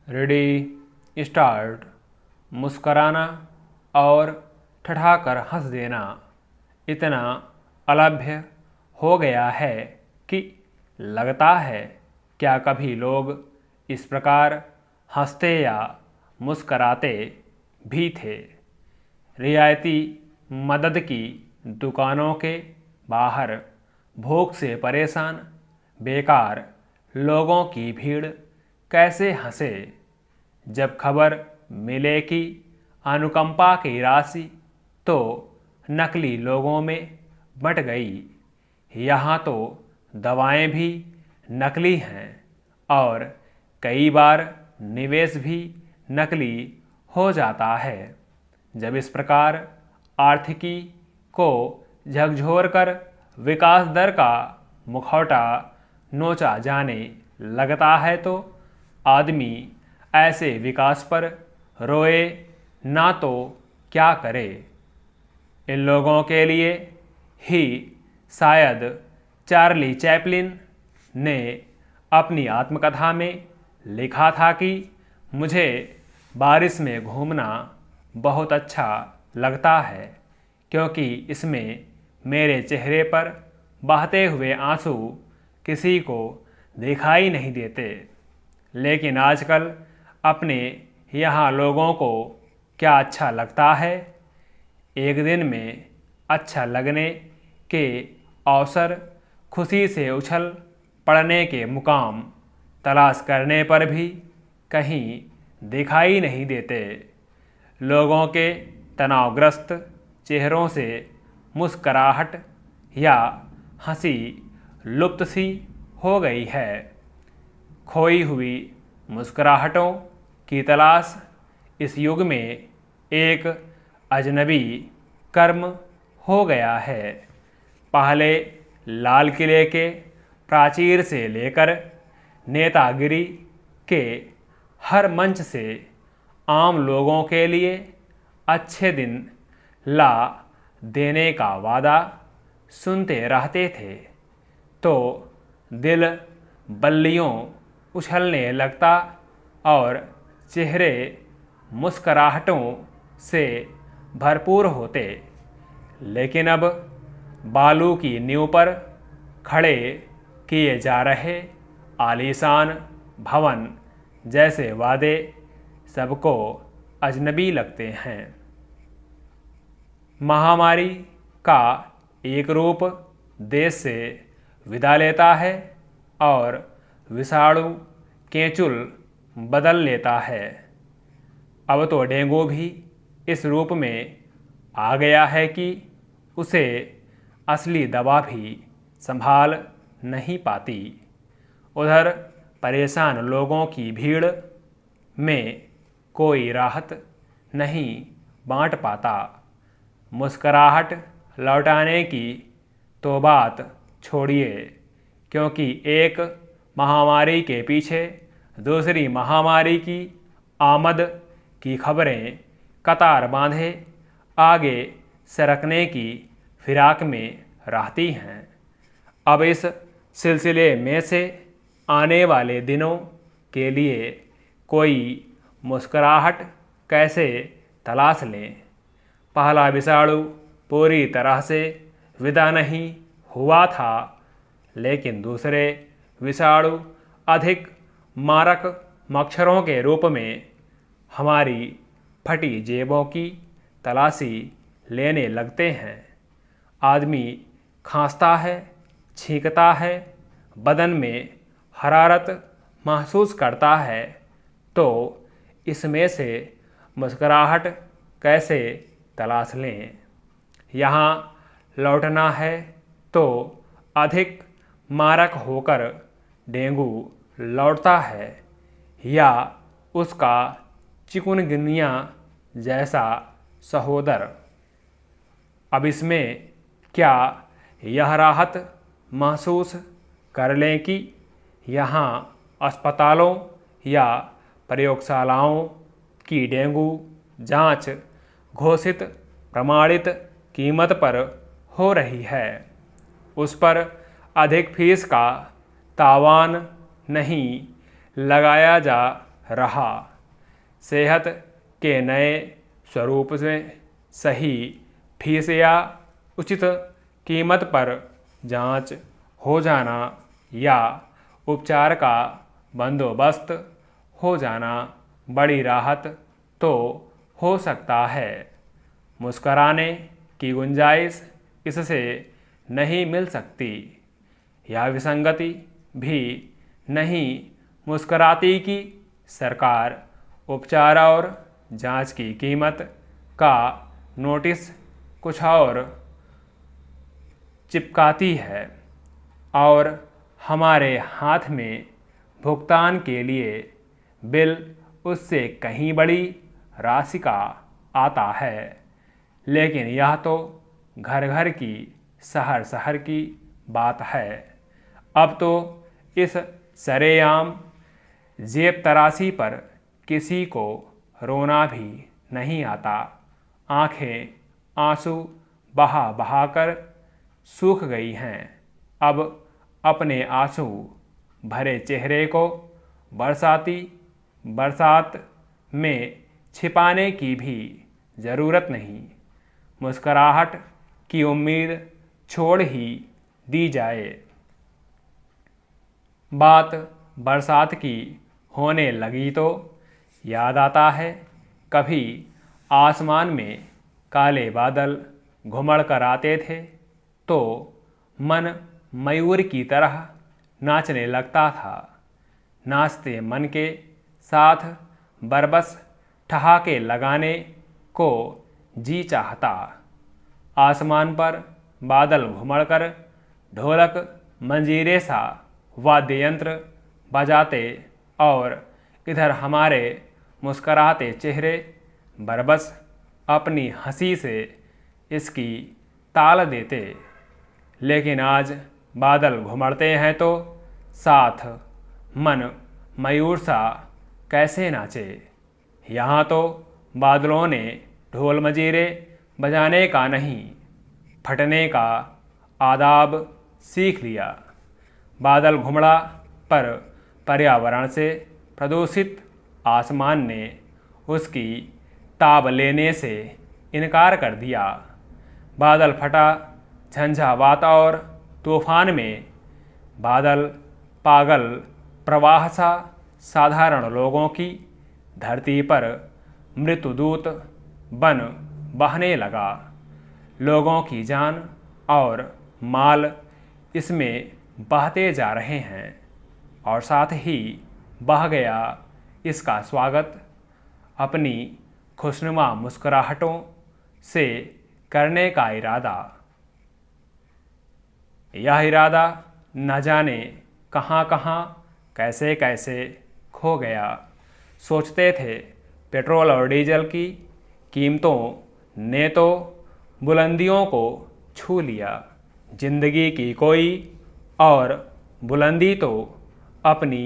Ready start. मुस्कराना और ठठाकर हंस देना इतना अलभ्य हो गया है कि लगता है क्या कभी लोग इस प्रकार हंसते या मुस्कराते भी थे। रियायती मदद की दुकानों के बाहर भूख से परेशान बेकार लोगों की भीड़ कैसे हंसे जब खबर मिले कि अनुकंपा की राशि तो नकली लोगों में बंट गई। यहाँ तो दवाएं भी नकली हैं और कई बार निवेश भी नकली हो जाता है। जब इस प्रकार आर्थिकी को झकझोर कर विकास दर का मुखौटा नोचा जाने लगता है तो आदमी ऐसे विकास पर रोए ना तो क्या करे। इन लोगों के लिए ही शायद चार्ली चैपलिन ने अपनी आत्मकथा में लिखा था कि मुझे बारिश में घूमना बहुत अच्छा लगता है क्योंकि इसमें मेरे चेहरे पर बहते हुए आंसू किसी को दिखाई नहीं देते। लेकिन आजकल अपने यहाँ लोगों को क्या अच्छा लगता है। एक दिन में अच्छा लगने के अवसर खुशी से उछल पड़ने के मुकाम तलाश करने पर भी कहीं दिखाई नहीं देते। लोगों के तनावग्रस्त चेहरों से मुस्कराहट या हंसी लुप्त सी हो गई है। खोई हुई मुस्कुराहटों की तलाश इस युग में एक अजनबी कर्म हो गया है। पहले लाल किले के प्राचीर से लेकर नेतागिरी के हर मंच से आम लोगों के लिए अच्छे दिन ला देने का वादा सुनते रहते थे तो दिल बल्लियों उछलने लगता और चेहरे मुस्कराहटों से भरपूर होते। लेकिन अब बालू की नींव पर खड़े किए जा रहे आलीशान भवन जैसे वादे सबको अजनबी लगते हैं। महामारी का एक रूप देश से विदा लेता है और विषाणु केंचुल बदल लेता है। अब तो डेंगू भी इस रूप में आ गया है कि उसे असली दवा भी संभाल नहीं पाती। उधर परेशान लोगों की भीड़ में कोई राहत नहीं बांट पाता। मुस्कराहट लौटाने की तो बात छोड़िए क्योंकि एक महामारी के पीछे दूसरी महामारी की आमद की खबरें कतार बांधे आगे सरकने की फिराक में रहती हैं। अब इस सिलसिले में से आने वाले दिनों के लिए कोई मुस्कुराहट कैसे तलाश लें। पहला विषाणु पूरी तरह से विदा नहीं हुआ था लेकिन दूसरे विषाणु अधिक मारक मच्छरों के रूप में हमारी फटी जेबों की तलाशी लेने लगते हैं। आदमी खांसता है, छींकता है, बदन में हरारत महसूस करता है तो इसमें से मुस्कुराहट कैसे तलाश लें। यहाँ लौटना है तो अधिक मारक होकर डेंगू लौटता है या उसका चिकुनगुनिया जैसा सहोदर। अब इसमें क्या यह राहत महसूस कर लें कि यहाँ अस्पतालों या प्रयोगशालाओं की डेंगू जांच घोषित प्रमाणित कीमत पर हो रही है। उस पर अधिक फीस का तावान नहीं लगाया जा रहा। सेहत के नए स्वरूप में सही फीस या उचित कीमत पर जांच हो जाना या उपचार का बंदोबस्त हो जाना बड़ी राहत तो हो सकता है। मुस्कराने की गुंजाइश इससे नहीं मिल सकती। यह विसंगति भी नहीं मुस्कराती कि सरकार उपचार और जांच की कीमत का नोटिस कुछ और चिपकाती है और हमारे हाथ में भुगतान के लिए बिल उससे कहीं बड़ी राशि का आता है। लेकिन यह तो घर घर की, शहर शहर की बात है। अब तो इस सरेआम जेब तराशी पर किसी को रोना भी नहीं आता। आंखें आंसू बहा बहा कर सूख गई हैं। अब अपने आंसू भरे चेहरे को बरसात में छिपाने की भी ज़रूरत नहीं। मुस्कुराहट की उम्मीद छोड़ ही दी जाए। बात बरसात की होने लगी तो याद आता है कभी आसमान में काले बादल घुमड़ कर आते थे तो मन मयूर की तरह नाचने लगता था। नाचते मन के साथ बरबस ठहाके लगाने को जी चाहता। आसमान पर बादल घुमड़कर ढोलक मंजीरे सा वाद्य यंत्र बजाते और इधर हमारे मुस्कराते चेहरे बरबस अपनी हंसी से इसकी ताल देते। लेकिन आज बादल घुमड़ते हैं तो साथ मन मयूर सा कैसे नाचे। यहाँ तो बादलों ने ढोल मजीरे बजाने का नहीं, फटने का आदाब सीख लिया। बादल घुमड़ा पर पर्यावरण से प्रदूषित आसमान ने उसकी ताब लेने से इनकार कर दिया। बादल फटा झंझावात और तूफान में बादल पागल प्रवाह सा साधारण लोगों की धरती पर मृत्युदूत बन बहने लगा। लोगों की जान और माल इसमें बहते जा रहे हैं और साथ ही बह गया इसका स्वागत अपनी खुशनुमा मुस्कुराहटों से करने का इरादा। यह इरादा न जाने कहाँ कहाँ कैसे कैसे खो गया। सोचते थे पेट्रोल और डीजल की कीमतों ने तो बुलंदियों को छू लिया। जिंदगी की कोई और बुलंदी तो अपनी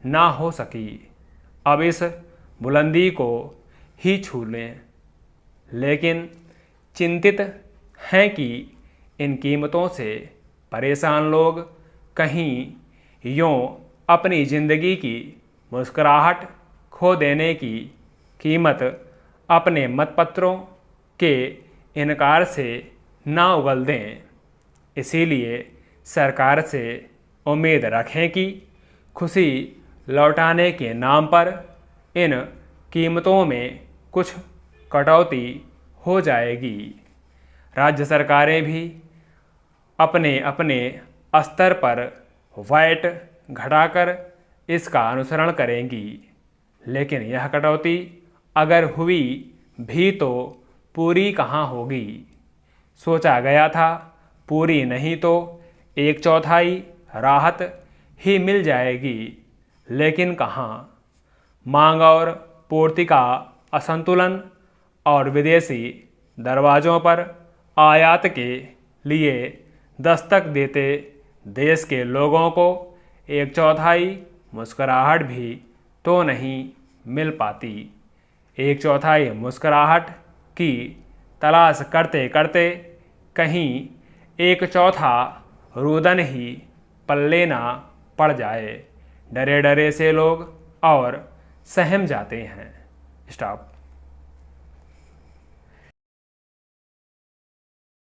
ना हो सकी। अब इस बुलंदी को ही छू लें। लेकिन चिंतित हैं कि इन कीमतों से परेशान लोग कहीं यूँ अपनी ज़िंदगी की मुस्कुराहट खो देने की कीमत अपने मतपत्रों के इनकार से ना उगल दें। इसीलिए सरकार से उम्मीद रखें कि खुशी लौटाने के नाम पर इन कीमतों में कुछ कटौती हो जाएगी। राज्य सरकारें भी अपने अपने स्तर पर वैट घटाकर इसका अनुसरण करेंगी। लेकिन यह कटौती अगर हुई भी तो पूरी कहाँ होगी। सोचा गया था पूरी नहीं तो 1/4 राहत ही मिल जाएगी। लेकिन कहाँ। मांग और पूर्ति का असंतुलन और विदेशी दरवाज़ों पर आयात के लिए दस्तक देते देश के लोगों को 1/4 मुस्कुराहट भी तो नहीं मिल पाती। 1/4 मुस्कुराहट की तलाश करते करते कहीं 1/4 रुदन ही पल्ले ना पड़ जाए। डरे डरे से लोग और सहम जाते हैं। स्टॉप।